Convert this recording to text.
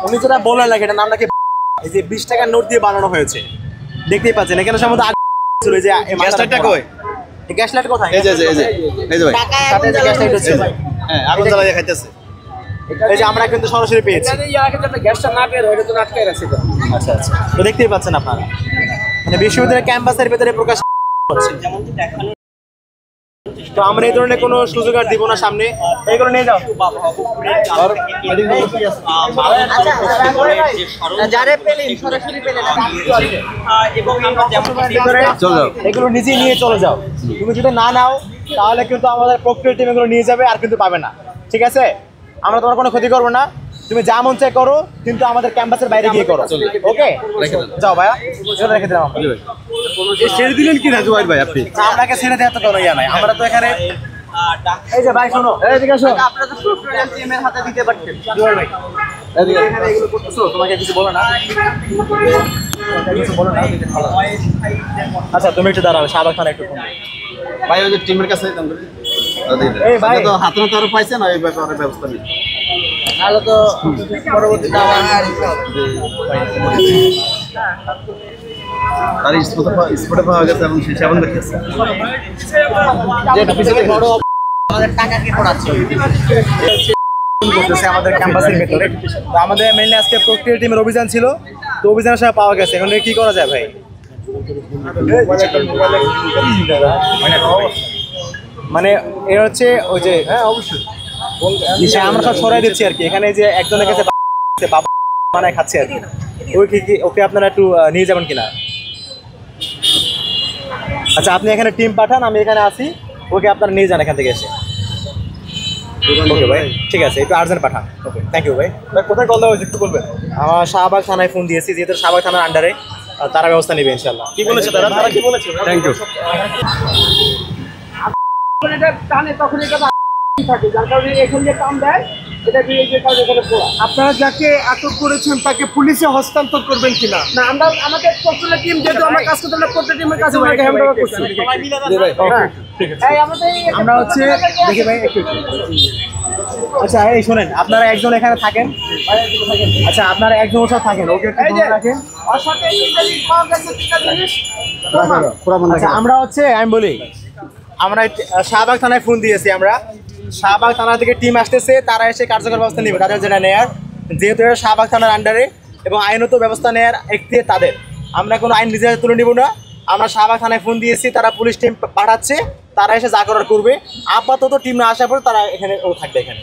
উনি যেটা বললেন না এটা নাম নাকি এই যে 20 টাকার নোট দিয়ে বানানো হয়েছে, দেখতেই পাচ্ছেন এখানে সম্ভবত ছিল যে গ্যাস লাইটটা কই? এই গ্যাস লাইট কোথায়? এই যে ভাই সাথে যে গ্যাস লাইট হচ্ছে হ্যাঁ আগুন জ্বালায় খাইতেছে। এই যে আমরা কিন্তু সরাসরি পেয়েছি। গ্যাসটা না পেয়ে ওইটা তো আটকায় রাখছি তো। আচ্ছা আচ্ছা, তো দেখতেই পাচ্ছেন আপনারা মানে বিশ্ববিদ্যালয়ের ক্যাম্পাসের ভেতরে প্রকাশ হচ্ছে। তো আমরা এই ধরনের কোনো সুযোগ আর দিব না সামনে, এইগুলো নিয়ে যাও। এগুলো নিজেই নিয়ে চলে যাও। তুমি যদি না নাও তাহলে কিন্তু আমাদের প্রক্রিয়া টিম এগুলো নিয়ে যাবে আর কিন্তু পাবে না, ঠিক আছে? আমরা তোমার কোনো ক্ষতি করবো না, তুমি যা মন চাই করো, কিন্তু আমাদের ক্যাম্পাসের বাইরে গিয়ে করো। ওকে, যাও ভাইয়া, রেখে দিলাম। ছেড়ে দিলেন কি রাজু ভাই আপনি? আপনাকে ছেড়ে দেওয়া তো কোনো ইয়া নাই, আমরা তো এখানে এই যে ভাই শোনো, এদিকে আসো। আপনারা তো প্রোগ্রাম টিমের হাতে দিতে পারতেন। ভাই এখানে এগুলো করতেছো, তোমাকে কিছু বলো না? কিছু বলো না? আচ্ছা তুমি একটু দাঁড়াও, শাহবাগ থানা একটু ফোন। ভাই ওই যে টিমের কাছে এই ভাই তো হাত না তার পাইছে না, এই ব্যাপারে ব্যবস্থা নিন। তাহলে তো পরবর্তীতে আবার তার স্পটে পাওয়া গেছে এবং সে সেবন দেখেছে। বড় আমাদের টাকা কে পড়াচ্ছে করতেছে আমাদের ক্যাম্পাসের ভেতরে। তো আমাদের মেইনলি আজকে প্রক্রিয়া টিমের অভিযান ছিল, তো অভিযানের সাথে পাওয়া গেছে। এখন কি করা যায় ভাই? মানে এর হচ্ছে ওই যে হ্যাঁ অবশ্যই আমরা সব সরাই দিচ্ছি আর কি। এখানে যে একজনের কাছে বাবা বানায় খাচ্ছে আর কি, ওই কি ওকে আপনারা একটু নিয়ে যাবেন কিনা? আচ্ছা আপনি এখানে টিম পাঠান, আমি এখানে আসি, ওকে আপনারা নিয়ে যান এখান থেকে এসে। ওকে ভাই, ঠিক আছে, একটু আর্জেন্ট পাঠান। ওকে, থ্যাংক ইউ ভাই। কোথায় কল দেওয়া হয়েছে একটু বলবেন? আমার শাহবাগ থানায় ফোন দিয়েছি, যেহেতু শাহবাগ থানার আন্ডারে, তারা ব্যবস্থা নেবে ইনশাল্লাহ। কি বলেছে তারা? কি বলেছে? Thank you. টানে তখন এটা থাকে, যার কারণে এখানে টান দেয়, এটা আপনারা যাকে আটক করেছেন তাকে পুলিশে হস্তান্তর করবেন কিনা? না আমরা আমাদের প্রোগ্রাম টিম যেহেতু আমরা কাজ করতে আমরা প্রোগ্রাম টিমের কাছে ওনাকে হ্যান্ড ওভার করছি। এই আমাদের আমরা হচ্ছে দেখি ভাই একটু। আচ্ছা এই শোনেন, আপনারা একজন এখানে থাকেন। আচ্ছা আপনারা একজন ওর সাথে থাকেন, ওকে একটু ধরে রাখেন। ওর সাথে ইন্টারভিউ পাওয়া গেছে কিনা জিনিস আচ্ছা আমরা হচ্ছে আমি বলি, আমরা শাহবাগ থানায় ফোন দিয়েছি। আমরা শাহবাগ থানা থেকে টিম আসতেছে, তারা এসে কার্যকর ব্যবস্থা নেবে তাদের যেটা নেয়ার, যেহেতু এটা শাহবাগ থানার আন্ডারে এবং আইনত ব্যবস্থা নেওয়ার একটি তাদের। আমরা কোনো আইন নিজের তুলে নিব না। আমরা শাহবাগ থানায় ফোন দিয়েছি, তারা পুলিশ টিম পাঠাচ্ছে, তারা এসে যা করার করবে। আপাতত টিম না আসার পর তারা এখানে ও থাকবে এখানে।